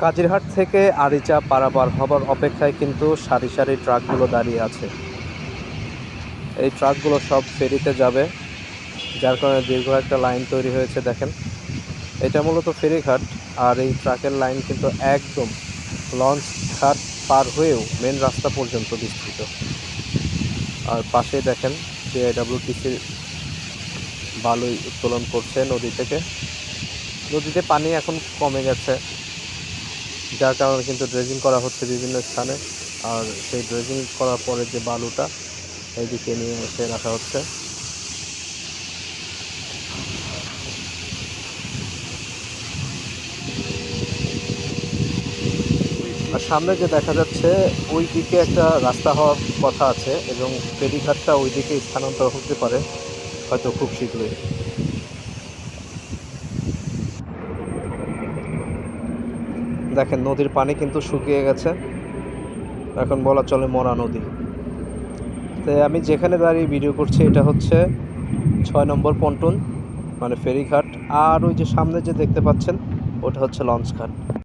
কাজিরহাট থেকে আরিচা পারাপার হবার অপেক্ষায় কিন্তু সারি সারি ট্রাকগুলো দাঁড়িয়ে আছে। এই ট্রাকগুলো সব ফেরিতে যাবে, যার কারণে দীর্ঘ একটা লাইন তৈরি হয়েছে। দেখেন, এটা মূলত ফেরিঘাট, আর এই ট্রাকের লাইন কিন্তু একদম লঞ্চ ঘাট পার হয়েও মেন রাস্তা পর্যন্ত বিস্তৃত। আর পাশে দেখেন বিআইডব্লিউটিসি বালু উত্তোলন করছে নদী থেকে। নদীতে পানি এখন কমে গেছে, যার কারণে কিন্তু ড্রেজিং করা হচ্ছে বিভিন্ন স্থানে। আর সেই ড্রেজিং করার পরে যে বালুটা এইদিকে নিয়ে এসে রাখা হচ্ছে। আর সামনে যে দেখা যাচ্ছে ওই দিকে একটা রাস্তা হওয়ার কথা আছে, এবং ফেরিঘাটটা ওই দিকে স্থানান্তর হতে পারে হয়তো খুব শীঘ্রই। দেখেন, নদীর পানি কিন্তু শুকিয়ে গেছে, এখন বলা চলে মরা নদী। তো আমি যেখানে দাঁড়িয়ে ভিডিও করছি এটা হচ্ছে 6 নম্বর পন্টন, মানে ফেরিঘাট। আর ওই যে সামনে যে দেখতে পাচ্ছেন ওটা হচ্ছে লঞ্চ ঘাট।